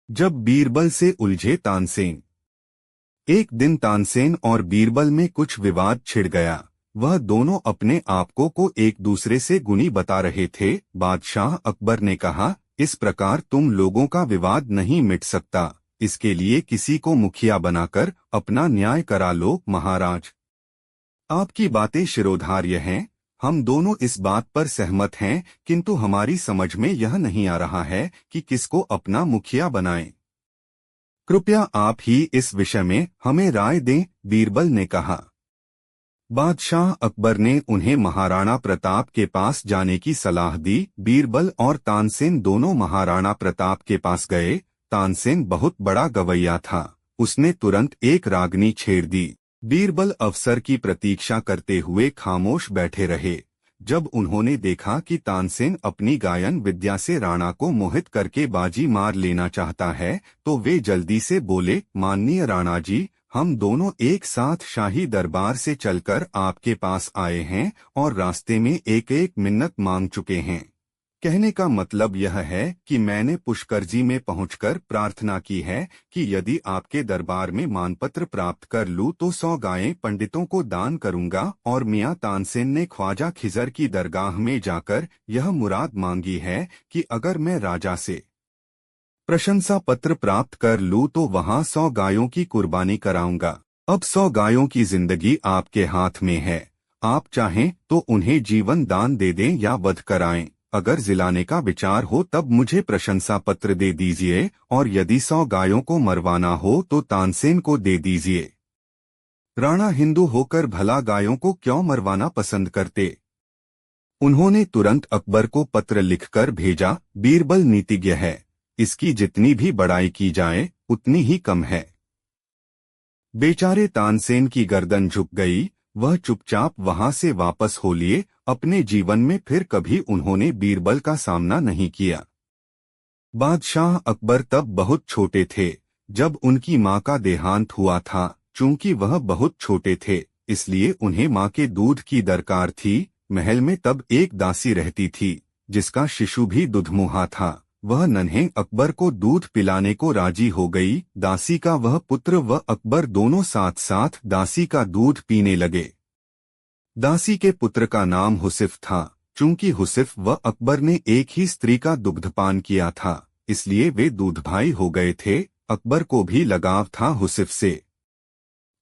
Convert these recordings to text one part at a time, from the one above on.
जब बीरबल से उलझे तानसेन। एक दिन तानसेन और बीरबल में कुछ विवाद छिड़ गया। वह दोनों अपने आपको को एक दूसरे से गुणी बता रहे थे। बादशाह अकबर ने कहा, इस प्रकार तुम लोगों का विवाद नहीं मिट सकता। इसके लिए किसी को मुखिया बनाकर अपना न्याय करा लो महाराज। आपकी बातें शिरोधार्य हैं। हम दोनों इस बात पर सहमत हैं, किंतु हमारी समझ में यह नहीं आ रहा है कि किसको अपना मुखिया बनाएं। कृपया आप ही इस विषय में हमें राय दें, बीरबल ने कहा। बादशाह अकबर ने उन्हें महाराणा प्रताप के पास जाने की सलाह दी। बीरबल और तानसेन दोनों महाराणा प्रताप के पास गए। तानसेन बहुत बड़ा गवैया था। उसने तुरंत एक रागनी छेड़ दी। बीरबल अवसर की प्रतीक्षा करते हुए खामोश बैठे रहे। जब उन्होंने देखा कि तानसेन अपनी गायन विद्या से राणा को मोहित करके बाजी मार लेना चाहता है, तो वे जल्दी से बोले, माननीय राणा जी, हम दोनों एक साथ शाही दरबार से चलकर आपके पास आए हैं और रास्ते में एक एक मिन्नत मांग चुके हैं। कहने का मतलब यह है कि मैंने पुष्कर में पहुंचकर प्रार्थना की है कि यदि आपके दरबार में मानपत्र प्राप्त कर लूं तो 100 गायें पंडितों को दान करूंगा। और मियां तानसेन ने ख्वाजा खिजर की दरगाह में जाकर यह मुराद मांगी है कि अगर मैं राजा से प्रशंसा पत्र प्राप्त कर लूं तो वहां 100 गायों की कुर्बानी कराऊंगा। अब 100 गायों की जिंदगी आपके हाथ में है। आप चाहें तो उन्हें जीवन दान दे दें या वध कराएं। अगर जिलाने का विचार हो तब मुझे प्रशंसा पत्र दे दीजिए, और यदि 100 गायों को मरवाना हो तो तानसेन को दे दीजिए। राणा हिंदू होकर भला गायों को क्यों मरवाना पसंद करते? उन्होंने तुरंत अकबर को पत्र लिखकर भेजा, बीरबल नीतिज्ञ है। इसकी जितनी भी बड़ाई की जाए उतनी ही कम है। बेचारे तानसेन की गर्दन झुक गई। वह चुपचाप वहां से वापस हो लिए। अपने जीवन में फिर कभी उन्होंने बीरबल का सामना नहीं किया। बादशाह अकबर तब बहुत छोटे थे जब उनकी मां का देहांत हुआ था। चूंकि वह बहुत छोटे थे, इसलिए उन्हें मां के दूध की दरकार थी। महल में तब एक दासी रहती थी जिसका शिशु भी दुधमुहा था। वह नन्हे अकबर को दूध पिलाने को राजी हो गई। दासी का वह पुत्र व अकबर दोनों साथ साथ दासी का दूध पीने लगे। दासी के पुत्र का नाम हुसिफ था। चूंकि हुसिफ व अकबर ने एक ही स्त्री का दुग्धपान किया था, इसलिए वे दूध भाई हो गए थे। अकबर को भी लगाव था हुसिफ से।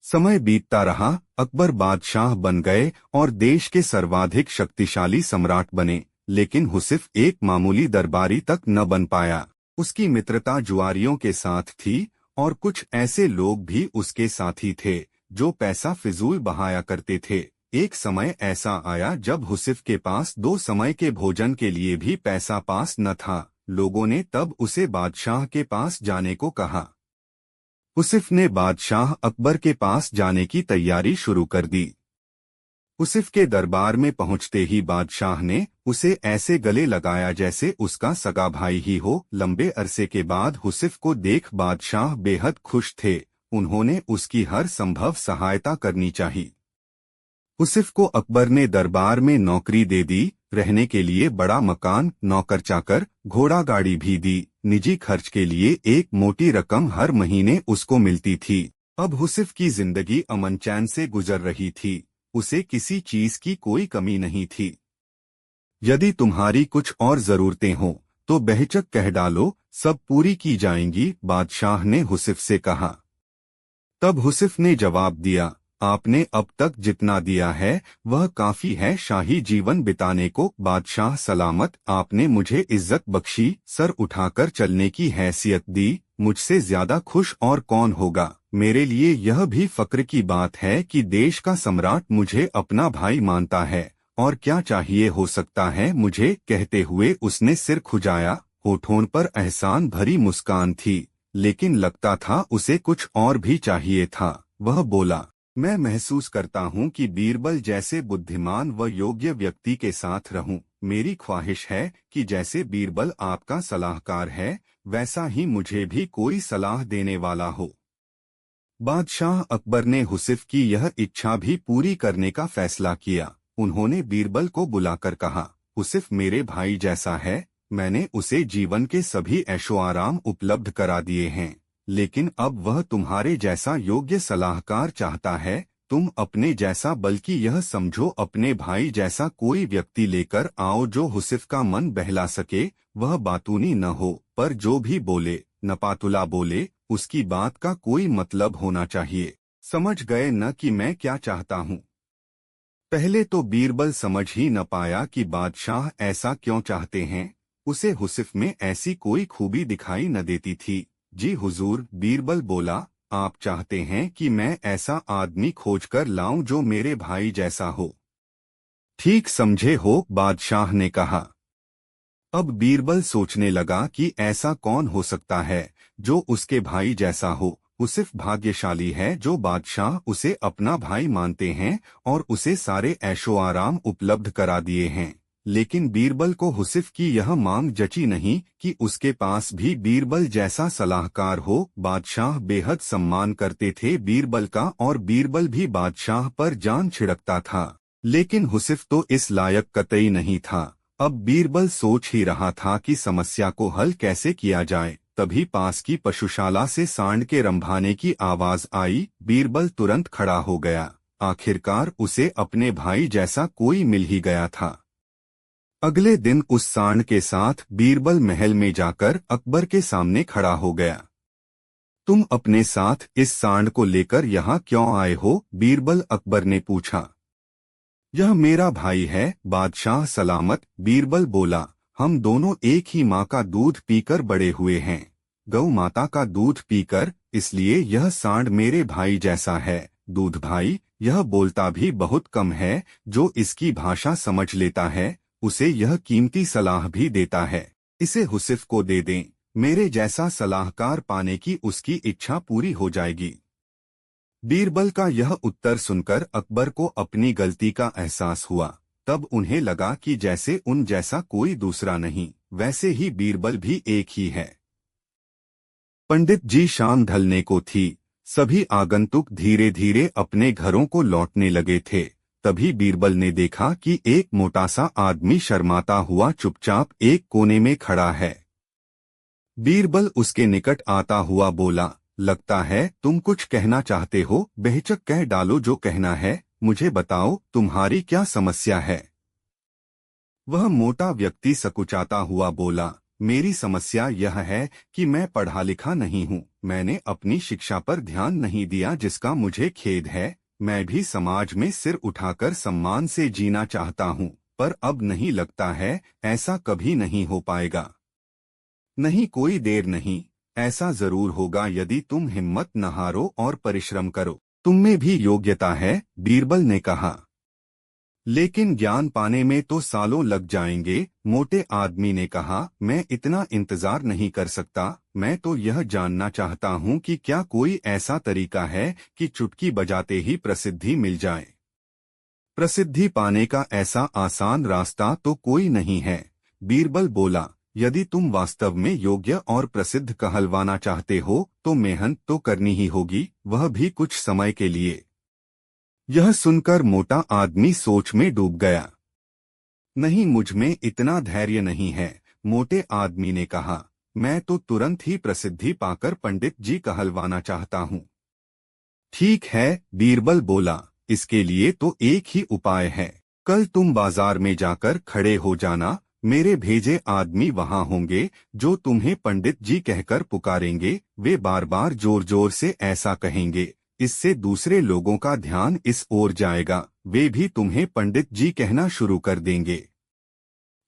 समय बीतता रहा, अकबर बादशाह बन गए और देश के सर्वाधिक शक्तिशाली सम्राट बने। लेकिन हुसिफ एक मामूली दरबारी तक न बन पाया। उसकी मित्रता जुआरियों के साथ थी और कुछ ऐसे लोग भी उसके साथी थे जो पैसा फिजूल बहाया करते थे। एक समय ऐसा आया जब हुसिफ के पास 2 समय के भोजन के लिए भी पैसा पास न था। लोगों ने तब उसे बादशाह के पास जाने को कहा। हुसिफ ने बादशाह अकबर के पास जाने की तैयारी शुरू कर दी। हुसिफ के दरबार में पहुंचते ही बादशाह ने उसे ऐसे गले लगाया जैसे उसका सगा भाई ही हो। लंबे अरसे के बाद हुसिफ को देख बादशाह बेहद खुश थे। उन्होंने उसकी हर संभव सहायता करनी चाहिए। हुसिफ को अकबर ने दरबार में नौकरी दे दी। रहने के लिए बड़ा मकान, नौकर चाकर, घोड़ा गाड़ी भी दी। निजी खर्च के लिए एक मोटी रकम हर महीने उसको मिलती थी। अब हुसिफ की जिंदगी अमन चैन से गुजर रही थी। उसे किसी चीज की कोई कमी नहीं थी। यदि तुम्हारी कुछ और जरूरतें हों तो बेहिचक कह डालो, सब पूरी की जाएंगी, बादशाह ने हुसिफ से कहा। तब हुसिफ ने जवाब दिया, आपने अब तक जितना दिया है वह काफी है शाही जीवन बिताने को। बादशाह सलामत, आपने मुझे इज्जत बख्शी, सर उठाकर चलने की हैसियत दी। मुझसे ज्यादा खुश और कौन होगा। मेरे लिए यह भी फक्र की बात है कि देश का सम्राट मुझे अपना भाई मानता है। और क्या चाहिए हो सकता है मुझे। कहते हुए उसने सिर खुजाया। होठों पर एहसान भरी मुस्कान थी, लेकिन लगता था उसे कुछ और भी चाहिए था। वह बोला, मैं महसूस करता हूँ कि बीरबल जैसे बुद्धिमान व योग्य व्यक्ति के साथ रहूं। मेरी ख्वाहिश है कि जैसे बीरबल आपका सलाहकार है, वैसा ही मुझे भी कोई सलाह देने वाला हो। बादशाह अकबर ने हुसिफ की यह इच्छा भी पूरी करने का फैसला किया। उन्होंने बीरबल को बुलाकर कहा, हुसिफ मेरे भाई जैसा है, मैंने उसे जीवन के सभी ऐशो आराम उपलब्ध करा दिए हैं, लेकिन अब वह तुम्हारे जैसा योग्य सलाहकार चाहता है। तुम अपने जैसा, बल्कि यह समझो अपने भाई जैसा कोई व्यक्ति लेकर आओ जो हुसिफ का मन बहला सके। वह बातूनी न हो, पर जो भी बोले नपातुला बोले, उसकी बात का कोई मतलब होना चाहिए। समझ गए न कि मैं क्या चाहता हूँ? पहले तो बीरबल समझ ही न पाया कि बादशाह ऐसा क्यों चाहते हैं। उसे हुसिफ में ऐसी कोई खूबी दिखाई न देती थी। जी हुजूर, बीरबल बोला, आप चाहते हैं कि मैं ऐसा आदमी खोजकर लाऊं जो मेरे भाई जैसा हो। ठीक समझे हो, बादशाह ने कहा। अब बीरबल सोचने लगा कि ऐसा कौन हो सकता है जो उसके भाई जैसा हो। हुसिफ भाग्यशाली है जो बादशाह उसे अपना भाई मानते हैं और उसे सारे ऐशो आराम उपलब्ध करा दिए हैं। लेकिन बीरबल को हुसिफ की यह मांग जची नहीं कि उसके पास भी बीरबल जैसा सलाहकार हो। बादशाह बेहद सम्मान करते थे बीरबल का, और बीरबल भी बादशाह पर जान छिड़कता था। लेकिन हुसिफ तो इस लायक कतई नहीं था। अब बीरबल सोच ही रहा था कि समस्या को हल कैसे किया जाए, तभी पास की पशुशाला से सांड के रंभाने की आवाज आई। बीरबल तुरंत खड़ा हो गया। आखिरकार उसे अपने भाई जैसा कोई मिल ही गया था। अगले दिन उस सांड के साथ बीरबल महल में जाकर अकबर के सामने खड़ा हो गया। तुम अपने साथ इस सांड को लेकर यहाँ क्यों आए हो? बीरबल अकबर ने पूछा। यह मेरा भाई है, बादशाह सलामत, बीरबल बोला। हम दोनों एक ही माँ का दूध पीकर बड़े हुए हैं, गौ माता का दूध पीकर, इसलिए यह सांड मेरे भाई जैसा है। दूध भाई, यह बोलता भी बहुत कम है। जो इसकी भाषा समझ लेता है उसे यह कीमती सलाह भी देता है। इसे हुसिफ को दे दें, मेरे जैसा सलाहकार पाने की उसकी इच्छा पूरी हो जाएगी। बीरबल का यह उत्तर सुनकर अकबर को अपनी गलती का एहसास हुआ। तब उन्हें लगा कि जैसे उन जैसा कोई दूसरा नहीं, वैसे ही बीरबल भी एक ही है। पंडित जी, शाम ढलने को थी। सभी आगंतुक धीरे धीरे अपने घरों को लौटने लगे थे। तभी बीरबल ने देखा कि एक मोटा सा आदमी शर्माता हुआ चुपचाप एक कोने में खड़ा है। बीरबल उसके निकट आता हुआ बोला, लगता है तुम कुछ कहना चाहते हो। बेहिचक कह डालो जो कहना है, मुझे बताओ तुम्हारी क्या समस्या है। वह मोटा व्यक्ति सकुचाता हुआ बोला, मेरी समस्या यह है कि मैं पढ़ा लिखा नहीं हूँ। मैंने अपनी शिक्षा पर ध्यान नहीं दिया, जिसका मुझे खेद है। मैं भी समाज में सिर उठाकर सम्मान से जीना चाहता हूँ, पर अब नहीं लगता है ऐसा कभी नहीं हो पाएगा। नहीं, कोई देर नहीं, ऐसा जरूर होगा यदि तुम हिम्मत न हारो और परिश्रम करो। तुम में भी योग्यता है, बीरबल ने कहा, लेकिन ज्ञान पाने में तो सालों लग जाएंगे। मोटे आदमी ने कहा, मैं इतना इंतजार नहीं कर सकता। मैं तो यह जानना चाहता हूँ कि क्या कोई ऐसा तरीका है कि चुटकी बजाते ही प्रसिद्धि मिल जाए। प्रसिद्धि पाने का ऐसा आसान रास्ता तो कोई नहीं है, बीरबल बोला। यदि तुम वास्तव में योग्य और प्रसिद्ध कहलवाना चाहते हो तो मेहनत तो करनी ही होगी, वह भी कुछ समय के लिए। यह सुनकर मोटा आदमी सोच में डूब गया। नहीं, मुझ में इतना धैर्य नहीं है, मोटे आदमी ने कहा। मैं तो तुरंत ही प्रसिद्धि पाकर पंडित जी कहलवाना चाहता हूँ। ठीक है, बीरबल बोला, इसके लिए तो एक ही उपाय है। कल तुम बाजार में जाकर खड़े हो जाना। मेरे भेजे आदमी वहां होंगे जो तुम्हें पंडित जी कहकर पुकारेंगे। वे बार बार जोर जोर से ऐसा कहेंगे, इससे दूसरे लोगों का ध्यान इस ओर जाएगा। वे भी तुम्हें पंडित जी कहना शुरू कर देंगे।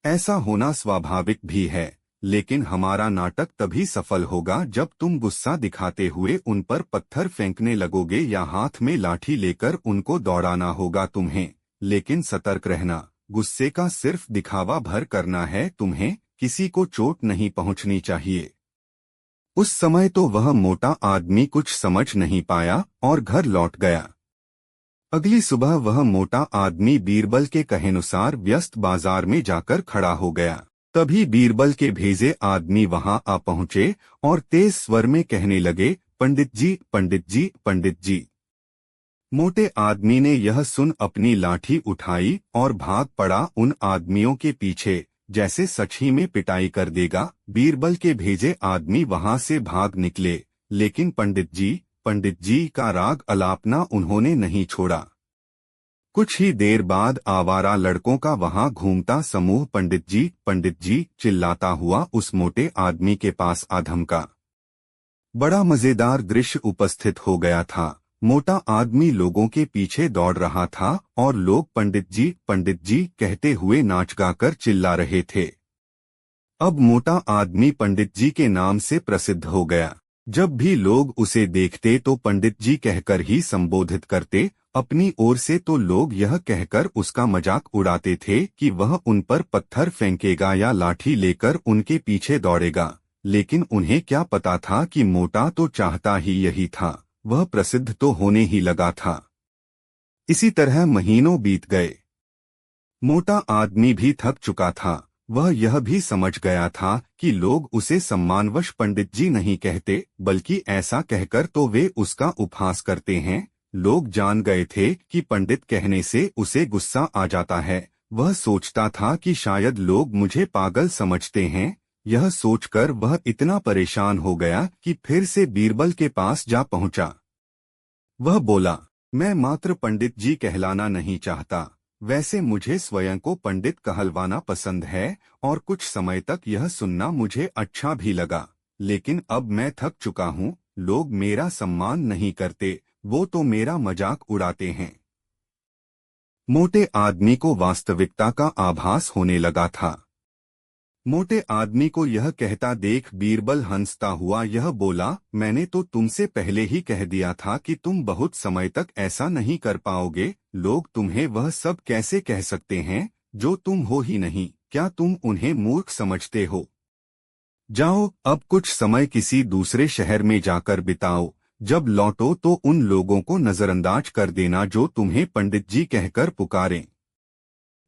ऐसा होना स्वाभाविक भी है, लेकिन हमारा नाटक तभी सफल होगा जब तुम गुस्सा दिखाते हुए उन पर पत्थर फेंकने लगोगे या हाथ में लाठी लेकर उनको दौड़ाना होगा तुम्हें। लेकिन सतर्क रहना, गुस्से का सिर्फ दिखावा भर करना है तुम्हें, किसी को चोट नहीं पहुंचनी चाहिए। उस समय तो वह मोटा आदमी कुछ समझ नहीं पाया और घर लौट गया। अगली सुबह वह मोटा आदमी बीरबल के कहेनुसार व्यस्त बाजार में जाकर खड़ा हो गया। तभी बीरबल के भेजे आदमी वहां आ पहुंचे और तेज स्वर में कहने लगे, पंडित जी, पंडित जी, पंडित जी। मोटे आदमी ने यह सुन अपनी लाठी उठाई और भाग पड़ा उन आदमियों के पीछे। जैसे सच ही में पिटाई कर देगा। बीरबल के भेजे आदमी वहां से भाग निकले, लेकिन पंडित जी का राग अलापना उन्होंने नहीं छोड़ा। कुछ ही देर बाद आवारा लड़कों का वहां घूमता समूह पंडित जी चिल्लाता हुआ उस मोटे आदमी के आ धमका। बड़ा मजेदार दृश्य उपस्थित हो गया था। मोटा आदमी लोगों के पीछे दौड़ रहा था और लोग पंडित जी कहते हुए नाच गाकर चिल्ला रहे थे। अब मोटा आदमी पंडित जी के नाम से प्रसिद्ध हो गया। जब भी लोग उसे देखते तो पंडित जी कहकर ही संबोधित करते। अपनी ओर से तो लोग यह कहकर उसका मजाक उड़ाते थे कि वह उन पर पत्थर फेंकेगा या लाठी लेकर उनके पीछे दौड़ेगा, लेकिन उन्हें क्या पता था कि मोटा तो चाहता ही यही था, वह प्रसिद्ध तो होने ही लगा था। इसी तरह महीनों बीत गए। मोटा आदमी भी थक चुका था। वह यह भी समझ गया था कि लोग उसे सम्मानवश पंडित जी नहीं कहते, बल्कि ऐसा कहकर तो वे उसका उपहास करते हैं। लोग जान गए थे कि पंडित कहने से उसे गुस्सा आ जाता है। वह सोचता था कि शायद लोग मुझे पागल समझते हैं। यह सोचकर वह इतना परेशान हो गया कि फिर से बीरबल के पास जा पहुंचा। वह बोला, मैं मात्र पंडित जी कहलाना नहीं चाहता। वैसे मुझे स्वयं को पंडित कहलवाना पसंद है और कुछ समय तक यह सुनना मुझे अच्छा भी लगा, लेकिन अब मैं थक चुका हूँ। लोग मेरा सम्मान नहीं करते, वो तो मेरा मजाक उड़ाते हैं। मोटे आदमी को वास्तविकता का आभास होने लगा था। मोटे आदमी को यह कहता देख बीरबल हंसता हुआ यह बोला, मैंने तो तुमसे पहले ही कह दिया था कि तुम बहुत समय तक ऐसा नहीं कर पाओगे। लोग तुम्हें वह सब कैसे कह सकते हैं जो तुम हो ही नहीं? क्या तुम उन्हें मूर्ख समझते हो? जाओ, अब कुछ समय किसी दूसरे शहर में जाकर बिताओ। जब लौटो तो उन लोगों को नजरअंदाज कर देना जो तुम्हें पंडित जी कहकर पुकारें।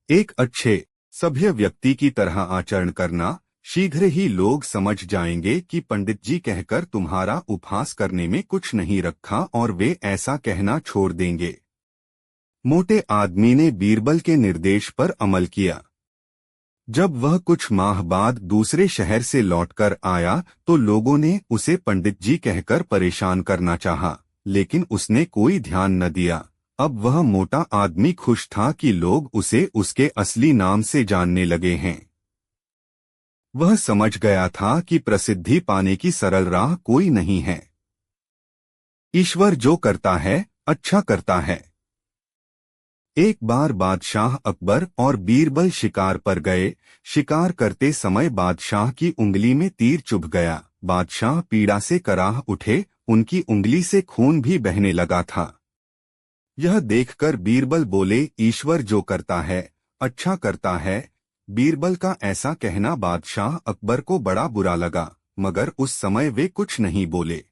एक अच्छे सभ्य व्यक्ति की तरह आचरण करना। शीघ्र ही लोग समझ जाएंगे कि पंडित जी कहकर तुम्हारा उपहास करने में कुछ नहीं रखा और वे ऐसा कहना छोड़ देंगे। मोटे आदमी ने बीरबल के निर्देश पर अमल किया। जब वह कुछ माह बाद दूसरे शहर से लौटकर आया तो लोगों ने उसे पंडित जी कहकर परेशान करना चाहा, लेकिन उसने कोई ध्यान न दिया। अब वह मोटा आदमी खुश था कि लोग उसे उसके असली नाम से जानने लगे हैं। वह समझ गया था कि प्रसिद्धि पाने की सरल राह कोई नहीं है। ईश्वर जो करता है अच्छा करता है। एक बार बादशाह अकबर और बीरबल शिकार पर गए। शिकार करते समय बादशाह की उंगली में तीर चुभ गया। बादशाह पीड़ा से कराह उठे, उनकी उंगली से खून भी बहने लगा था। यह देखकर बीरबल बोले, ईश्वर जो करता है अच्छा करता है। बीरबल का ऐसा कहना बादशाह अकबर को बड़ा बुरा लगा, मगर उस समय वे कुछ नहीं बोले।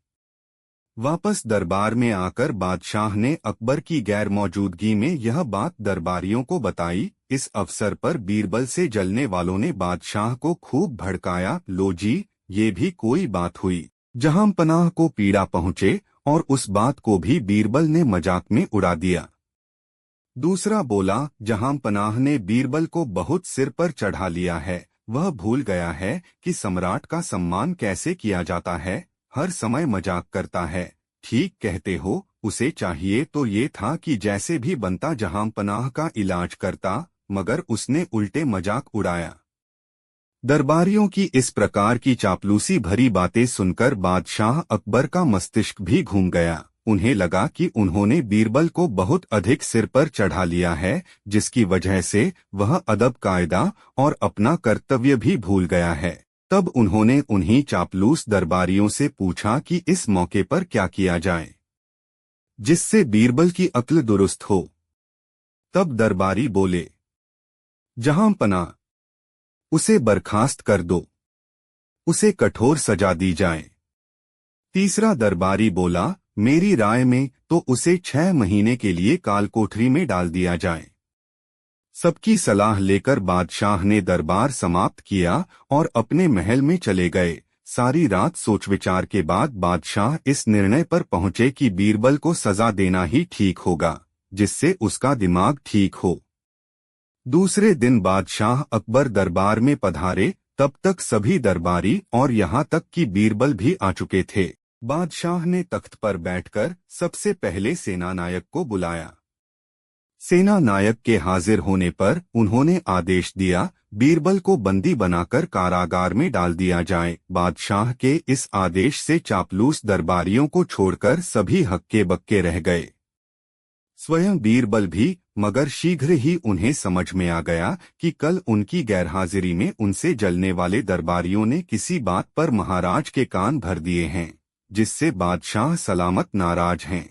वापस दरबार में आकर बादशाह ने अकबर की गैर मौजूदगी में यह बात दरबारियों को बताई। इस अवसर पर बीरबल से जलने वालों ने बादशाह को खूब भड़काया। लो जी, ये भी कोई बात हुई। जहांपनाह को पीड़ा पहुँचे और उस बात को भी बीरबल ने मजाक में उड़ा दिया। दूसरा बोला, जहांपनाह ने बीरबल को बहुत सिर पर चढ़ा लिया है। वह भूल गया है कि सम्राट का सम्मान कैसे किया जाता है। हर समय मजाक करता है। ठीक कहते हो, उसे चाहिए तो ये था कि जैसे भी बनता जहांपनाह का इलाज करता, मगर उसने उल्टे मजाक उड़ाया। दरबारियों की इस प्रकार की चापलूसी भरी बातें सुनकर बादशाह अकबर का मस्तिष्क भी घूम गया। उन्हें लगा कि उन्होंने बीरबल को बहुत अधिक सिर पर चढ़ा लिया है, जिसकी वजह से वह अदब कायदा और अपना कर्तव्य भी भूल गया है। तब उन्होंने उन्हीं चापलूस दरबारियों से पूछा कि इस मौके पर क्या किया जाए जिससे बीरबल की अक्ल दुरुस्त हो। तब दरबारी बोले, जहांपनाह, उसे बर्खास्त कर दो, उसे कठोर सजा दी जाए। तीसरा दरबारी बोला, मेरी राय में तो उसे 6 महीने के लिए कालकोठरी में डाल दिया जाए। सबकी सलाह लेकर बादशाह ने दरबार समाप्त किया और अपने महल में चले गए। सारी रात सोच विचार के बाद बादशाह इस निर्णय पर पहुंचे कि बीरबल को सजा देना ही ठीक होगा, जिससे उसका दिमाग ठीक हो। दूसरे दिन बादशाह अकबर दरबार में पधारे। तब तक सभी दरबारी और यहाँ तक कि बीरबल भी आ चुके थे। बादशाह ने तख्त पर बैठकर सबसे पहले सेनानायक को बुलाया। सेना नायक के हाजिर होने पर उन्होंने आदेश दिया, बीरबल को बंदी बनाकर कारागार में डाल दिया जाए। बादशाह के इस आदेश से चापलूस दरबारियों को छोड़कर सभी हक्के बक्के रह गए, स्वयं बीरबल भी। मगर शीघ्र ही उन्हें समझ में आ गया कि कल उनकी गैरहाजिरी में उनसे जलने वाले दरबारियों ने किसी बात पर महाराज के कान भर दिए हैं, जिससे बादशाह सलामत नाराज हैं।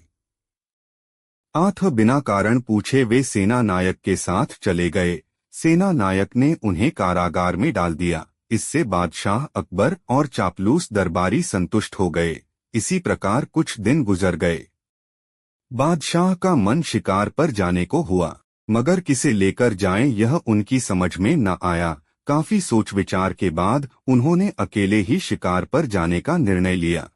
आठ बिना कारण पूछे वे सेना नायक के साथ चले गए। सेना नायक ने उन्हें कारागार में डाल दिया। इससे बादशाह अकबर और चापलूस दरबारी संतुष्ट हो गए। इसी प्रकार कुछ दिन गुजर गए। बादशाह का मन शिकार पर जाने को हुआ, मगर किसे लेकर जाएं यह उनकी समझ में न आया। काफी सोच विचार के बाद उन्होंने अकेले ही शिकार पर जाने का निर्णय लिया।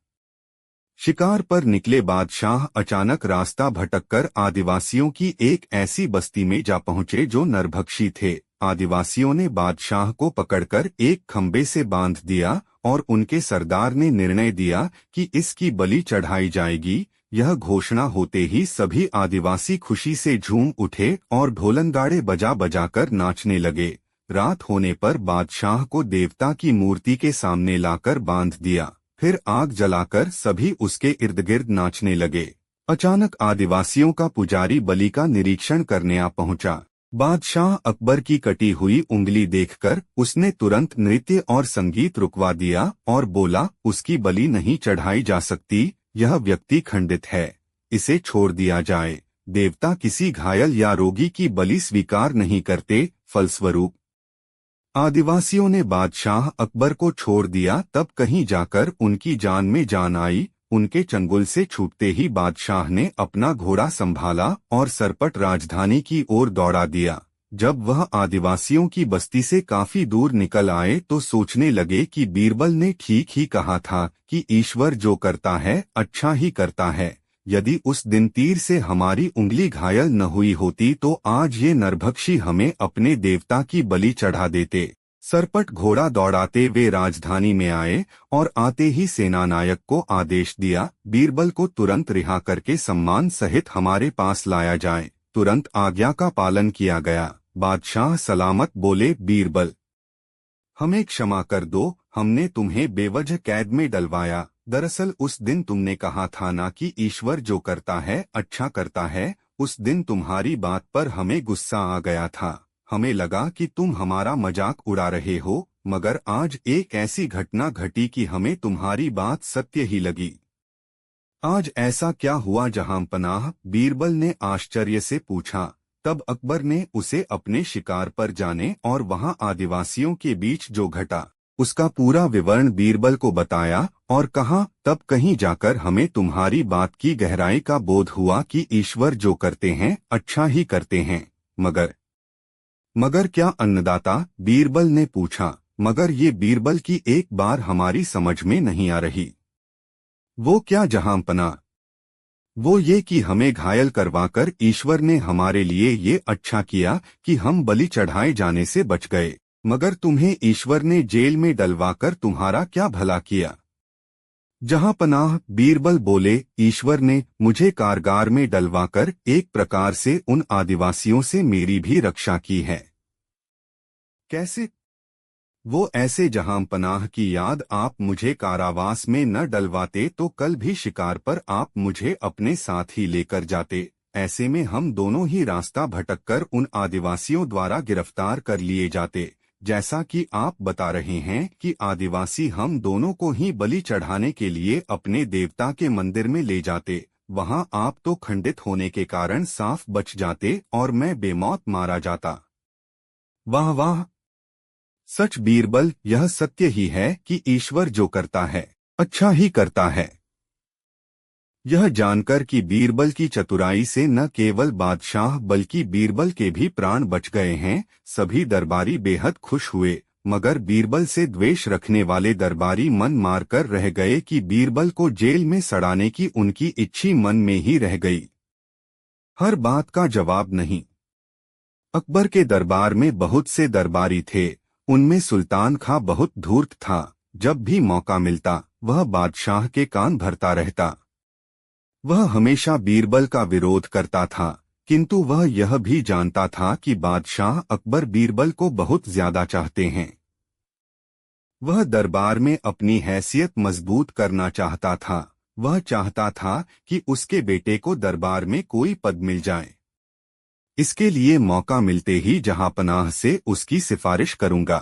शिकार पर निकले बादशाह अचानक रास्ता भटककर आदिवासियों की एक ऐसी बस्ती में जा पहुंचे जो नरभक्षी थे। आदिवासियों ने बादशाह को पकड़कर एक खंबे से बांध दिया और उनके सरदार ने निर्णय दिया कि इसकी बलि चढ़ाई जाएगी। यह घोषणा होते ही सभी आदिवासी खुशी से झूम उठे और ढोलनगाड़े बजा बजाकर नाचने लगे। रात होने पर बादशाह को देवता की मूर्ति के सामने लाकर बांध दिया। फिर आग जलाकर सभी उसके इर्द गिर्द नाचने लगे। अचानक आदिवासियों का पुजारी बलि का निरीक्षण करने आ पहुंचा। बादशाह अकबर की कटी हुई उंगली देखकर उसने तुरंत नृत्य और संगीत रुकवा दिया और बोला, उसकी बलि नहीं चढ़ाई जा सकती, यह व्यक्ति खंडित है, इसे छोड़ दिया जाए। देवता किसी घायल या रोगी की बलि स्वीकार नहीं करते। फलस्वरूप आदिवासियों ने बादशाह अकबर को छोड़ दिया। तब कहीं जाकर उनकी जान में जान आई। उनके चंगुल से छूटते ही बादशाह ने अपना घोड़ा संभाला और सरपट राजधानी की ओर दौड़ा दिया। जब वह आदिवासियों की बस्ती से काफी दूर निकल आए तो सोचने लगे कि बीरबल ने ठीक ही कहा था कि ईश्वर जो करता है अच्छा ही करता है। यदि उस दिन तीर से हमारी उंगली घायल न हुई होती तो आज ये नरभक्षी हमें अपने देवता की बलि चढ़ा देते। सरपट घोड़ा दौड़ाते वे राजधानी में आए और आते ही सेनानायक को आदेश दिया, बीरबल को तुरंत रिहा करके सम्मान सहित हमारे पास लाया जाए। तुरंत आज्ञा का पालन किया गया। बादशाह सलामत बोले, बीरबल हमें क्षमा कर दो, हमने तुम्हें बेवजह कैद में डलवाया। दरअसल उस दिन तुमने कहा था ना कि ईश्वर जो करता है अच्छा करता है। उस दिन तुम्हारी बात पर हमें गुस्सा आ गया था। हमें लगा कि तुम हमारा मजाक उड़ा रहे हो, मगर आज एक ऐसी घटना घटी कि हमें तुम्हारी बात सत्य ही लगी। आज ऐसा क्या हुआ जहांपनाह? बीरबल ने आश्चर्य से पूछा। तब अकबर ने उसे अपने शिकार पर जाने और वहां आदिवासियों के बीच जो घटा उसका पूरा विवरण बीरबल को बताया और कहा, तब कहीं जाकर हमें तुम्हारी बात की गहराई का बोध हुआ कि ईश्वर जो करते हैं अच्छा ही करते हैं। मगर क्या अन्नदाता? बीरबल ने पूछा। मगर ये बीरबल की एक बार हमारी समझ में नहीं आ रही। वो क्या जहांपना? वो ये कि हमें घायल करवाकर ईश्वर ने हमारे लिए ये अच्छा किया कि हम बलि चढ़ाए जाने से बच गए। मगर तुम्हें ईश्वर ने जेल में डलवाकर तुम्हारा क्या भला किया? जहांपनाह, बीरबल बोले, ईश्वर ने मुझे कारागार में डलवाकर एक प्रकार से उन आदिवासियों से मेरी भी रक्षा की है। कैसे? वो ऐसे जहांपनाह की याद, आप मुझे कारावास में न डलवाते तो कल भी शिकार पर आप मुझे अपने साथ ही लेकर जाते। ऐसे में हम दोनों ही रास्ता भटककर उन आदिवासियों द्वारा गिरफ्तार कर लिए जाते। जैसा कि आप बता रहे हैं कि आदिवासी हम दोनों को ही बलि चढ़ाने के लिए अपने देवता के मंदिर में ले जाते। वहां आप तो खंडित होने के कारण साफ बच जाते और मैं बेमौत मारा जाता। वाह वाह! सच बीरबल, यह सत्य ही है कि ईश्वर जो करता है अच्छा ही करता है। यह जानकर कि बीरबल की चतुराई से न केवल बादशाह बल्कि बीरबल के भी प्राण बच गए हैं, सभी दरबारी बेहद खुश हुए। मगर बीरबल से द्वेष रखने वाले दरबारी मन मारकर रह गए कि बीरबल को जेल में सड़ाने की उनकी इच्छा मन में ही रह गई। हर बात का जवाब नहीं। अकबर के दरबार में बहुत से दरबारी थे। उनमें सुल्तान खां बहुत धूर्त था। जब भी मौका मिलता वह बादशाह के कान भरता रहता। वह हमेशा बीरबल का विरोध करता था, किंतु वह यह भी जानता था कि बादशाह अकबर बीरबल को बहुत ज्यादा चाहते हैं। वह दरबार में अपनी हैसियत मजबूत करना चाहता था। वह चाहता था कि उसके बेटे को दरबार में कोई पद मिल जाए। इसके लिए मौका मिलते ही जहांपनाह से उसकी सिफारिश करूंगा।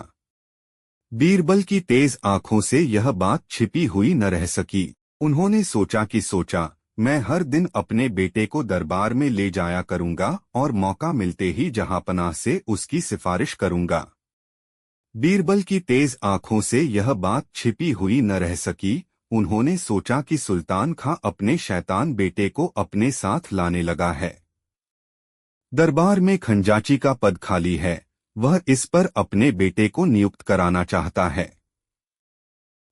बीरबल की तेज आंखों से यह बात छिपी हुई न रह सकी। उन्होंने सोचा कि सोचा, मैं हर दिन अपने बेटे को दरबार में ले जाया करूंगा और मौका मिलते ही जहांपनाह से उसकी सिफारिश करूंगा। बीरबल की तेज आंखों से यह बात छिपी हुई न रह सकी। उन्होंने सोचा कि सुल्तान खां अपने शैतान बेटे को अपने साथ लाने लगा है। दरबार में खंजाची का पद खाली है। वह इस पर अपने बेटे को नियुक्त कराना चाहता है।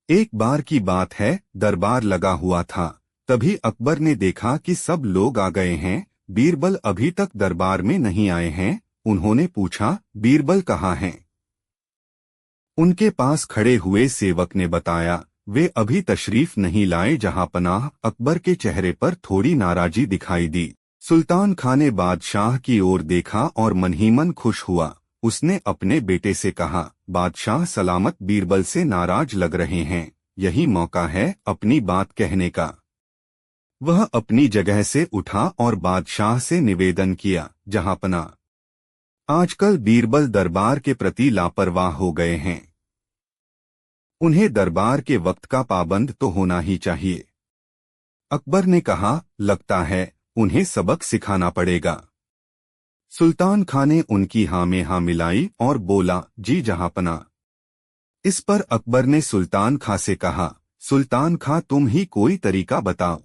एक बार की बात है, दरबार लगा हुआ था। तभी अकबर ने देखा कि सब लोग आ गए हैं। बीरबल अभी तक दरबार में नहीं आए हैं। उन्होंने पूछा, बीरबल कहाँ हैं? उनके पास खड़े हुए सेवक ने बताया, वे अभी तशरीफ नहीं लाए। जहांपनाह अकबर के चेहरे पर थोड़ी नाराजी दिखाई दी। सुल्तान खां ने बादशाह की ओर देखा और मन ही मन खुश हुआ। उसने अपने बेटे से कहा, बादशाह सलामत बीरबल से नाराज लग रहे हैं। यही मौका है अपनी बात कहने का। वह अपनी जगह से उठा और बादशाह से निवेदन किया, जहांपनाह, आजकल बीरबल दरबार के प्रति लापरवाह हो गए हैं। उन्हें दरबार के वक्त का पाबंद तो होना ही चाहिए। अकबर ने कहा, लगता है उन्हें सबक सिखाना पड़ेगा। सुल्तान खां ने उनकी हाँ में हाँ मिलाई और बोला, जी जहांपनाह। इस पर अकबर ने सुल्तान खां से कहा, सुल्तान खां तुम ही कोई तरीका बताओ।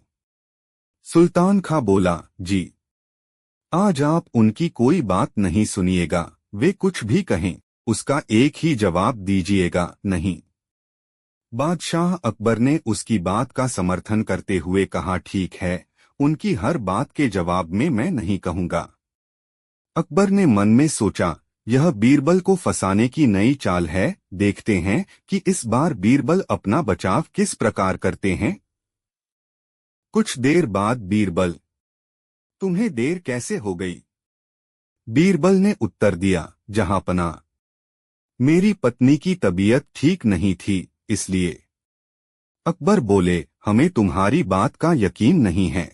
सुल्तान खां बोला, जी, आज आप उनकी कोई बात नहीं सुनिएगा। वे कुछ भी कहें उसका एक ही जवाब दीजिएगा, नहीं। बादशाह अकबर ने उसकी बात का समर्थन करते हुए कहा, ठीक है, उनकी हर बात के जवाब में मैं नहीं कहूंगा। अकबर ने मन में सोचा, यह बीरबल को फंसाने की नई चाल है। देखते हैं कि इस बार बीरबल अपना बचाव किस प्रकार करते हैं। कुछ देर बाद बीरबल, तुम्हें देर कैसे हो गई? बीरबल ने उत्तर दिया, जहांपनाह, मेरी पत्नी की तबीयत ठीक नहीं थी, इसलिए। अकबर बोले, हमें तुम्हारी बात का यकीन नहीं है।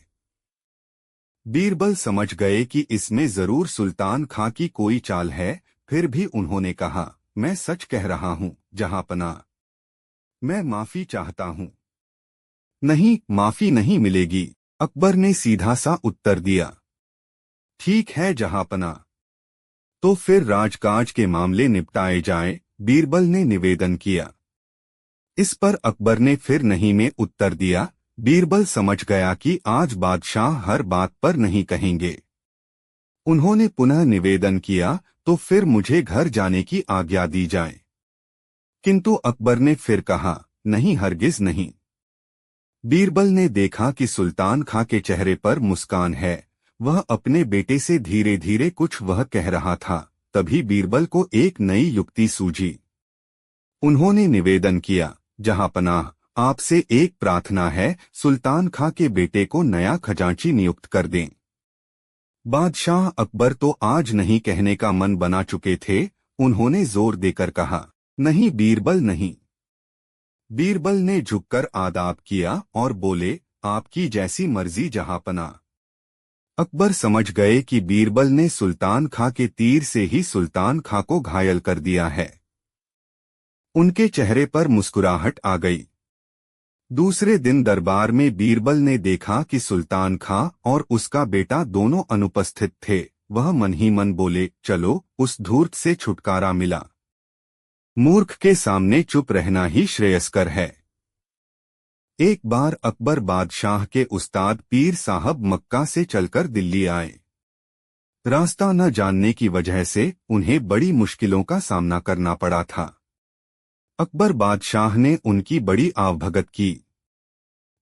बीरबल समझ गए कि इसमें जरूर सुल्तान खां की कोई चाल है। फिर भी उन्होंने कहा, मैं सच कह रहा हूं जहांपनाह, मैं माफी चाहता हूं। नहीं, माफी नहीं मिलेगी, अकबर ने सीधा सा उत्तर दिया। ठीक है जहांपनाह, तो फिर राजकाज के मामले निपटाए जाएं, बीरबल ने निवेदन किया। इस पर अकबर ने फिर नहीं में उत्तर दिया। बीरबल समझ गया कि आज बादशाह हर बात पर नहीं कहेंगे। उन्होंने पुनः निवेदन किया, तो फिर मुझे घर जाने की आज्ञा दी जाए। किंतु अकबर ने फिर कहा, नहीं, हरगिज नहीं। बीरबल ने देखा कि सुल्तान खां के चेहरे पर मुस्कान है। वह अपने बेटे से धीरे धीरे कुछ वह कह रहा था। तभी बीरबल को एक नई युक्ति सूझी। उन्होंने निवेदन किया, जहांपनाह, आपसे एक प्रार्थना है, सुल्तान खां के बेटे को नया खजांची नियुक्त कर दें। बादशाह अकबर तो आज नहीं कहने का मन बना चुके थे। उन्होंने जोर देकर कहा, नहीं बीरबल, नहीं। बीरबल ने झुककर आदाब किया और बोले, आपकी जैसी मर्जी जहांपनाह। अकबर समझ गए कि बीरबल ने सुल्तान खां के तीर से ही सुल्तान खां को घायल कर दिया है। उनके चेहरे पर मुस्कुराहट आ गई। दूसरे दिन दरबार में बीरबल ने देखा कि सुल्तान खां और उसका बेटा दोनों अनुपस्थित थे। वह मन ही मन बोले, चलो, उस धूर्त से छुटकारा मिला। मूर्ख के सामने चुप रहना ही श्रेयस्कर है। एक बार अकबर बादशाह के उस्ताद पीर साहब मक्का से चलकर दिल्ली आए। रास्ता न जानने की वजह से उन्हें बड़ी मुश्किलों का सामना करना पड़ा था। अकबर बादशाह ने उनकी बड़ी आवभगत की।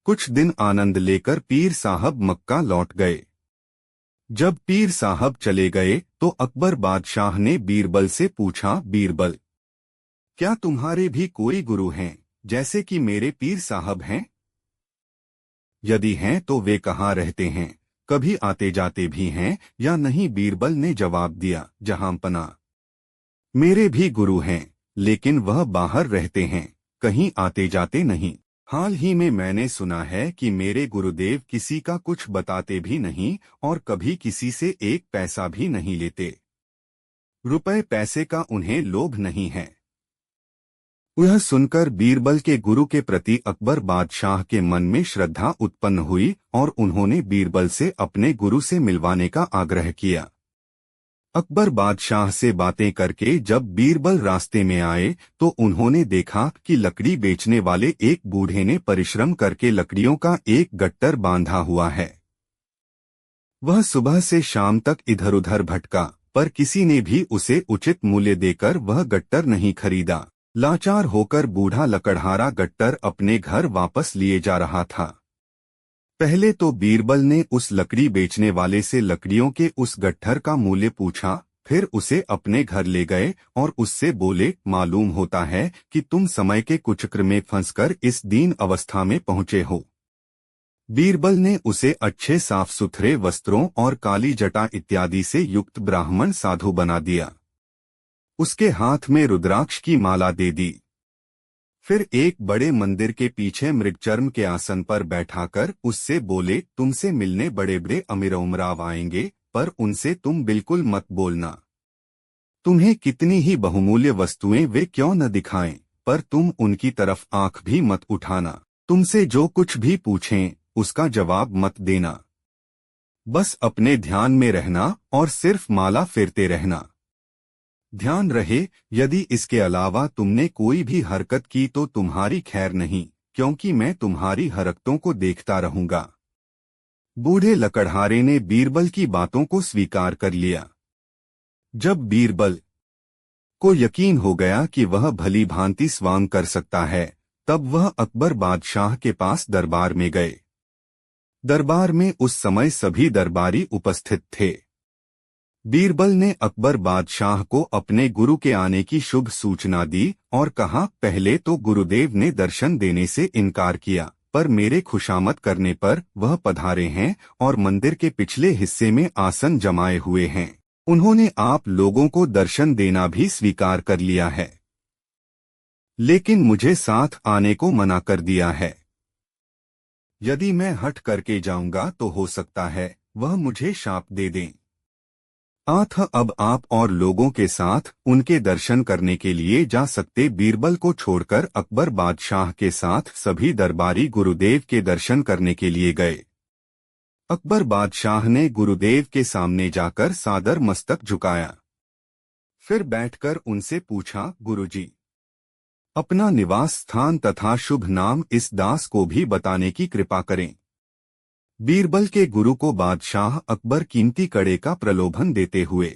कुछ दिन आनंद लेकर पीर साहब मक्का लौट गए। जब पीर साहब चले गए तो अकबर बादशाह ने बीरबल से पूछा, बीरबल, क्या तुम्हारे भी कोई गुरु हैं जैसे कि मेरे पीर साहब हैं? यदि हैं तो वे कहाँ रहते हैं? कभी आते जाते भी हैं या नहीं? बीरबल ने जवाब दिया, जहांपना, मेरे भी गुरु हैं, लेकिन वह बाहर रहते हैं, कहीं आते जाते नहीं। हाल ही में मैंने सुना है कि मेरे गुरुदेव किसी का कुछ बताते भी नहीं और कभी किसी से एक पैसा भी नहीं लेते। रुपए पैसे का उन्हें लोभ नहीं है। यह सुनकर बीरबल के गुरु के प्रति अकबर बादशाह के मन में श्रद्धा उत्पन्न हुई और उन्होंने बीरबल से अपने गुरु से मिलवाने का आग्रह किया। अकबर बादशाह से बातें करके जब बीरबल रास्ते में आए तो उन्होंने देखा कि लकड़ी बेचने वाले एक बूढ़े ने परिश्रम करके लकड़ियों का एक गट्टर बांधा हुआ है। वह सुबह से शाम तक इधर उधर भटका, पर किसी ने भी उसे उचित मूल्य देकर वह गट्टर नहीं खरीदा। लाचार होकर बूढ़ा लकड़हारा गट्टर अपने घर वापस लिए जा रहा था। पहले तो बीरबल ने उस लकड़ी बेचने वाले से लकड़ियों के उस गट्ठर का मूल्य पूछा, फिर उसे अपने घर ले गए और उससे बोले, मालूम होता है कि तुम समय के कुचक्र में फंसकर इस दीन अवस्था में पहुंचे हो। बीरबल ने उसे अच्छे साफ सुथरे वस्त्रों और काली जटा इत्यादि से युक्त ब्राह्मण साधु बना दिया। उसके हाथ में रुद्राक्ष की माला दे दी। फिर एक बड़े मंदिर के पीछे मृगचर्म के आसन पर बैठाकर उससे बोले, तुमसे मिलने बड़े बड़े अमीर उमराव आएंगे, पर उनसे तुम बिल्कुल मत बोलना। तुम्हें कितनी ही बहुमूल्य वस्तुएं वे क्यों न दिखाएं, पर तुम उनकी तरफ आंख भी मत उठाना। तुमसे जो कुछ भी पूछें उसका जवाब मत देना। बस अपने ध्यान में रहना और सिर्फ माला फेरते रहना। ध्यान रहे, यदि इसके अलावा तुमने कोई भी हरकत की तो तुम्हारी खैर नहीं, क्योंकि मैं तुम्हारी हरकतों को देखता रहूंगा। बूढ़े लकड़हारे ने बीरबल की बातों को स्वीकार कर लिया। जब बीरबल को यकीन हो गया कि वह भली भांति स्वांग कर सकता है, तब वह अकबर बादशाह के पास दरबार में गए। दरबार में उस समय सभी दरबारी उपस्थित थे। बीरबल ने अकबर बादशाह को अपने गुरु के आने की शुभ सूचना दी और कहा, पहले तो गुरुदेव ने दर्शन देने से इनकार किया, पर मेरे खुशामद करने पर वह पधारे हैं और मंदिर के पिछले हिस्से में आसन जमाए हुए हैं। उन्होंने आप लोगों को दर्शन देना भी स्वीकार कर लिया है, लेकिन मुझे साथ आने को मना कर दिया है। यदि मैं हट करके जाऊंगा तो हो सकता है वह मुझे शाप दे दें। अब आप और लोगों के साथ उनके दर्शन करने के लिए जा सकते। बीरबल को छोड़कर अकबर बादशाह के साथ सभी दरबारी गुरुदेव के दर्शन करने के लिए गए। अकबर बादशाह ने गुरुदेव के सामने जाकर सादर मस्तक झुकाया। फिर बैठकर उनसे पूछा, गुरुजी, अपना निवास स्थान तथा शुभ नाम इस दास को भी बताने की कृपा करें। बीरबल के गुरु को बादशाह अकबर कीमती कड़े का प्रलोभन देते हुए।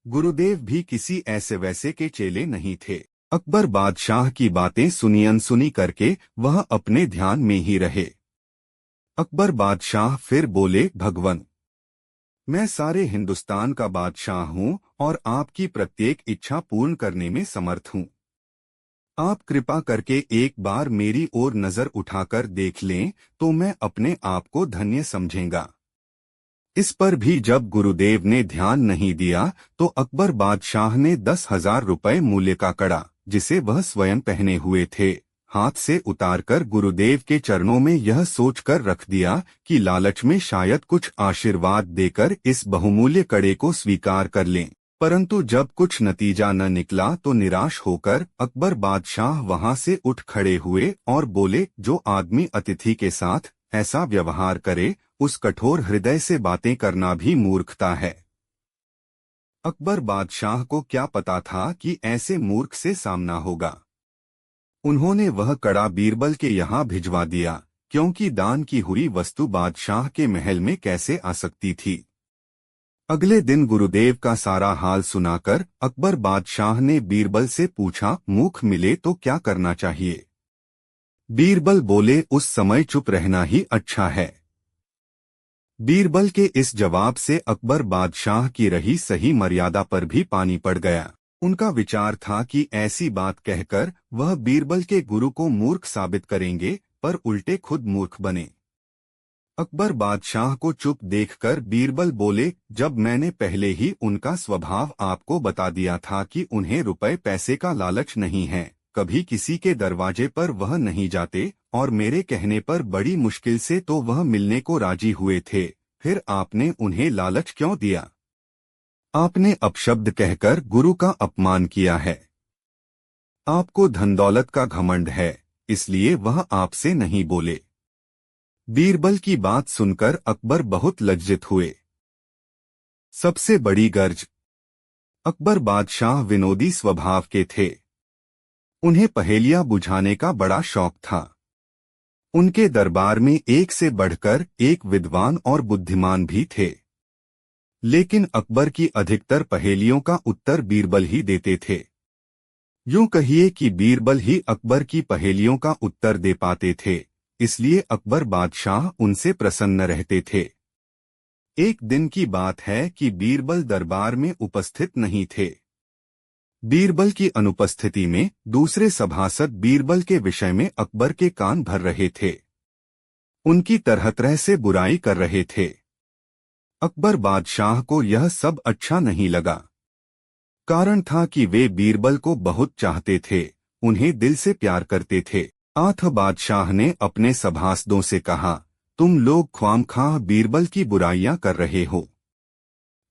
गुरुदेव भी किसी ऐसे वैसे के चेले नहीं थे। अकबर बादशाह की बातें सुनी अनसुनी करके वह अपने ध्यान में ही रहे। अकबर बादशाह फिर बोले, भगवन, मैं सारे हिंदुस्तान का बादशाह हूँ और आपकी प्रत्येक इच्छा पूर्ण करने में समर्थ हूँ। आप कृपा करके एक बार मेरी ओर नजर उठाकर देख लें तो मैं अपने आप को धन्य समझेंगा। इस पर भी जब गुरुदेव ने ध्यान नहीं दिया तो अकबर बादशाह ने 10,000 रुपए मूल्य का कड़ा, जिसे वह स्वयं पहने हुए थे, हाथ से उतारकर गुरुदेव के चरणों में यह सोचकर रख दिया कि लालच में शायद कुछ आशीर्वाद देकर इस बहुमूल्य कड़े को स्वीकार कर लें। परंतु जब कुछ नतीजा न निकला तो निराश होकर अकबर बादशाह वहां से उठ खड़े हुए और बोले, जो आदमी अतिथि के साथ ऐसा व्यवहार करे उस कठोर हृदय से बातें करना भी मूर्खता है। अकबर बादशाह को क्या पता था कि ऐसे मूर्ख से सामना होगा। उन्होंने वह कड़ा बीरबल के यहाँ भिजवा दिया, क्योंकि दान की हुई वस्तु बादशाह के महल में कैसे आ सकती थी। अगले दिन गुरुदेव का सारा हाल सुनाकर अकबर बादशाह ने बीरबल से पूछा, मूर्ख मिले तो क्या करना चाहिए। बीरबल बोले, उस समय चुप रहना ही अच्छा है। बीरबल के इस जवाब से अकबर बादशाह की रही सही मर्यादा पर भी पानी पड़ गया। उनका विचार था कि ऐसी बात कहकर वह बीरबल के गुरु को मूर्ख साबित करेंगे, पर उल्टे खुद मूर्ख बने। अकबर बादशाह को चुप देखकर बीरबल बोले, जब मैंने पहले ही उनका स्वभाव आपको बता दिया था कि उन्हें रुपए पैसे का लालच नहीं है, कभी किसी के दरवाजे पर वह नहीं जाते और मेरे कहने पर बड़ी मुश्किल से तो वह मिलने को राजी हुए थे, फिर आपने उन्हें लालच क्यों दिया? आपने अपशब्द कहकर गुरु का अपमान किया है। आपको धन दौलत का घमंड है, इसलिए वह आपसे नहीं बोले। बीरबल की बात सुनकर अकबर बहुत लज्जित हुए। सबसे बड़ी गर्ज। अकबर बादशाह विनोदी स्वभाव के थे। उन्हें पहेलियां बुझाने का बड़ा शौक था। उनके दरबार में एक से बढ़कर एक विद्वान और बुद्धिमान भी थे। लेकिन अकबर की अधिकतर पहेलियों का उत्तर बीरबल ही देते थे। यूं कहिए कि बीरबल ही अकबर की पहेलियों का उत्तर दे पाते थे, इसलिए अकबर बादशाह उनसे प्रसन्न रहते थे। एक दिन की बात है कि बीरबल दरबार में उपस्थित नहीं थे। बीरबल की अनुपस्थिति में दूसरे सभासद बीरबल के विषय में अकबर के कान भर रहे थे। उनकी तरह तरह से बुराई कर रहे थे। अकबर बादशाह को यह सब अच्छा नहीं लगा। कारण था कि वे बीरबल को बहुत चाहते थे, उन्हें दिल से प्यार करते थे। आठ बादशाह ने अपने सभासदों से कहा, तुम लोग ख्वामख्वाह बीरबल की बुराइयां कर रहे हो।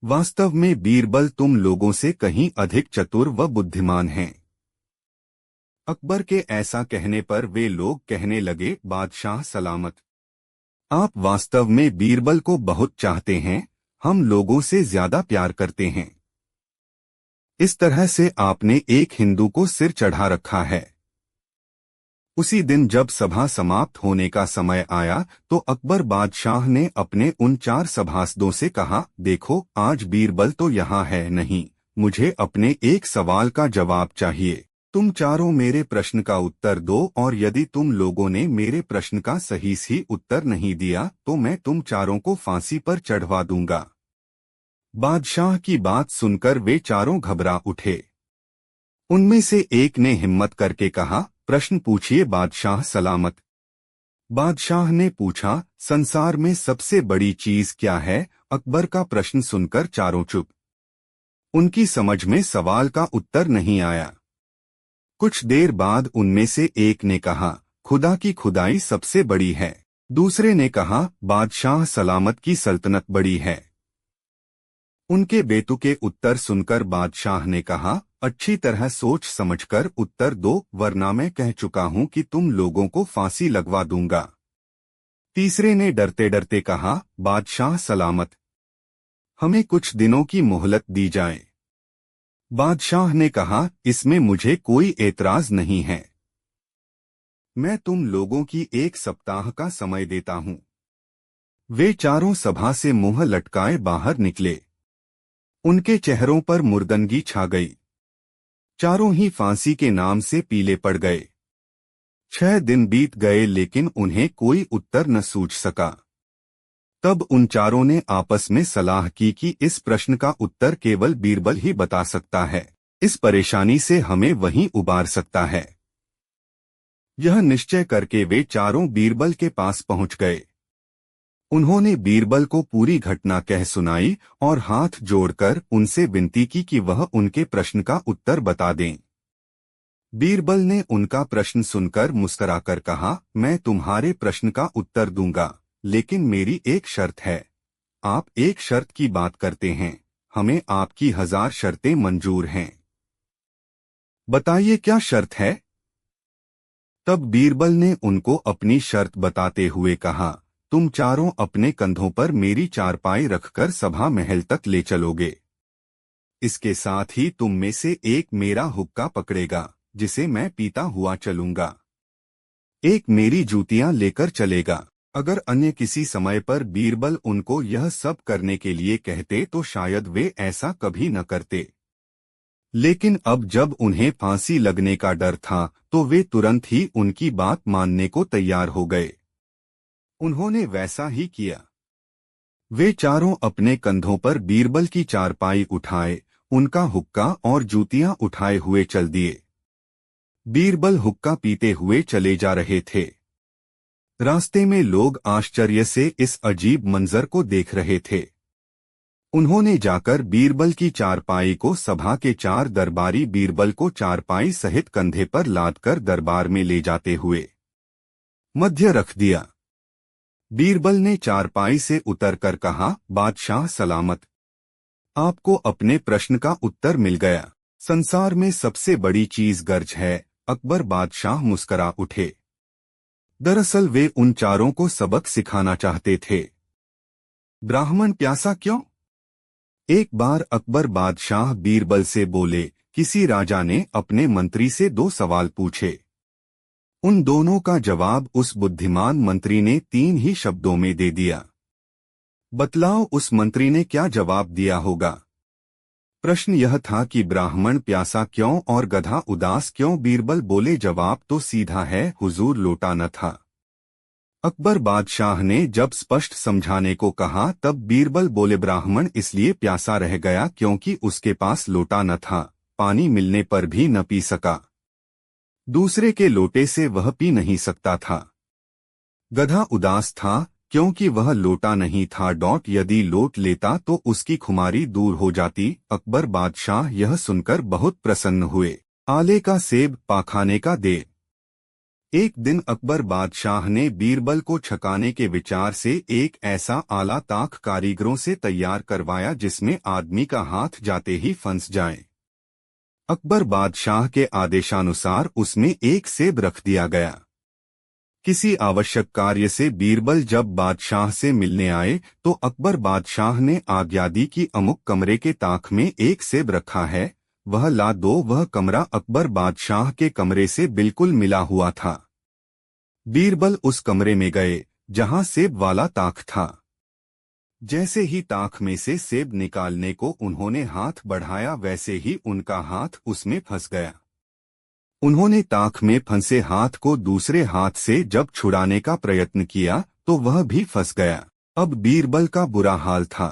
वास्तव में बीरबल तुम लोगों से कहीं अधिक चतुर व बुद्धिमान हैं। अकबर के ऐसा कहने पर वे लोग कहने लगे, बादशाह सलामत। आप वास्तव में बीरबल को बहुत चाहते हैं, हम लोगों से ज्यादा प्यार करते हैं। इस तरह से आपने एक हिंदू को सिर चढ़ा रखा है। उसी दिन जब सभा समाप्त होने का समय आया तो अकबर बादशाह ने अपने उन 4 सभासदों से कहा, देखो आज बीरबल तो यहाँ है नहीं, मुझे अपने एक सवाल का जवाब चाहिए। तुम चारों मेरे प्रश्न का उत्तर दो और यदि तुम लोगों ने मेरे प्रश्न का सही उत्तर नहीं दिया तो मैं तुम चारों को फांसी पर चढ़वा दूंगा। बादशाह की बात सुनकर वे चारों घबरा उठे। उनमें से एक ने हिम्मत करके कहा, प्रश्न पूछिए बादशाह सलामत। बादशाह ने पूछा, संसार में सबसे बड़ी चीज क्या है? अकबर का प्रश्न सुनकर चारों चुप। उनकी समझ में सवाल का उत्तर नहीं आया। कुछ देर बाद उनमें से एक ने कहा, खुदा की खुदाई सबसे बड़ी है। दूसरे ने कहा, बादशाह सलामत की सल्तनत बड़ी है। उनके बेतुके उत्तर सुनकर बादशाह ने कहा, अच्छी तरह सोच समझकर उत्तर दो, वरना मैं कह चुका हूं कि तुम लोगों को फांसी लगवा दूंगा। तीसरे ने डरते डरते कहा, बादशाह सलामत, हमें कुछ दिनों की मोहलत दी जाए। बादशाह ने कहा, इसमें मुझे कोई एतराज नहीं है। मैं तुम लोगों की 1 सप्ताह का समय देता हूं। वे चारों सभा से मुंह लटकाए बाहर निकले। उनके चेहरों पर मुर्दनगी छा गई। चारों ही फांसी के नाम से पीले पड़ गए। 6 दिन बीत गए लेकिन उन्हें कोई उत्तर न सूझ सका। तब उन चारों ने आपस में सलाह की कि इस प्रश्न का उत्तर केवल बीरबल ही बता सकता है। इस परेशानी से हमें वहीं उबार सकता है। यह निश्चय करके वे चारों बीरबल के पास पहुंच गए। उन्होंने बीरबल को पूरी घटना कह सुनाई और हाथ जोड़कर उनसे विनती की कि वह उनके प्रश्न का उत्तर बता दें। बीरबल ने उनका प्रश्न सुनकर मुस्कुराकर कहा, मैं तुम्हारे प्रश्न का उत्तर दूंगा, लेकिन मेरी एक शर्त है। आप एक शर्त की बात करते हैं, हमें आपकी 1000 शर्तें मंजूर हैं। बताइए क्या शर्त है? तब बीरबल ने उनको अपनी शर्त बताते हुए कहा, तुम चारों अपने कंधों पर मेरी चारपाई रखकर सभा महल तक ले चलोगे। इसके साथ ही तुम में से एक मेरा हुक्का पकड़ेगा, जिसे मैं पीता हुआ चलूंगा। एक मेरी जूतियां लेकर चलेगा। अगर अन्य किसी समय पर बीरबल उनको यह सब करने के लिए कहते तो शायद वे ऐसा कभी न करते। लेकिन अब जब उन्हें फांसी लगने का डर था तो वे तुरंत ही उनकी बात मानने को तैयार हो गए। उन्होंने वैसा ही किया। वे चारों अपने कंधों पर बीरबल की चारपाई उठाए, उनका हुक्का और जूतियां उठाए हुए चल दिए। बीरबल हुक्का पीते हुए चले जा रहे थे। रास्ते में लोग आश्चर्य से इस अजीब मंजर को देख रहे थे। उन्होंने जाकर बीरबल की चारपाई को सभा के चार दरबारी बीरबल को चारपाई सहित कंधे पर लादकर दरबार में ले जाते हुए मध्य रख दिया। बीरबल ने चारपाई से उतरकर कहा, बादशाह सलामत। आपको अपने प्रश्न का उत्तर मिल गया। संसार में सबसे बड़ी चीज गर्ज है। अकबर बादशाह मुस्करा उठे। दरअसल वे उन चारों को सबक सिखाना चाहते थे। ब्राह्मण प्यासा क्यों? एक बार अकबर बादशाह बीरबल से बोले, किसी राजा ने अपने मंत्री से 2 सवाल पूछे। उन दोनों का जवाब उस बुद्धिमान मंत्री ने 3 ही शब्दों में दे दिया। बतलाओ उस मंत्री ने क्या जवाब दिया होगा? प्रश्न यह था कि ब्राह्मण प्यासा क्यों और गधा उदास क्यों? बीरबल बोले, जवाब तो सीधा है हुजूर, लोटा न था। अकबर बादशाह ने जब स्पष्ट समझाने को कहा तब बीरबल बोले, ब्राह्मण इसलिए प्यासा रह गया क्योंकि उसके पास लोटा न था, पानी मिलने पर भी न पी सका। दूसरे के लोटे से वह पी नहीं सकता था। गधा उदास था क्योंकि वह लोटा नहीं था। यदि लोट लेता तो उसकी खुमारी दूर हो जाती। अकबर बादशाह यह सुनकर बहुत प्रसन्न हुए। आले का सेब पाखाने का दे। एक दिन अकबर बादशाह ने बीरबल को छकाने के विचार से एक ऐसा आला ताक कारीगरों से तैयार करवाया जिसमें आदमी का हाथ जाते ही फंस जाए। अकबर बादशाह के आदेशानुसार उसमें एक सेब रख दिया गया। किसी आवश्यक कार्य से बीरबल जब बादशाह से मिलने आए तो अकबर बादशाह ने आज्ञा दी कि अमुक कमरे के ताक में एक सेब रखा है, वह ला दो। वह कमरा अकबर बादशाह के कमरे से बिल्कुल मिला हुआ था। बीरबल उस कमरे में गए जहां सेब वाला ताक था। जैसे ही ताक में से सेब निकालने को उन्होंने हाथ बढ़ाया वैसे ही उनका हाथ उसमें फंस गया। उन्होंने ताक में फंसे हाथ को दूसरे हाथ से जब छुड़ाने का प्रयत्न किया तो वह भी फंस गया। अब बीरबल का बुरा हाल था।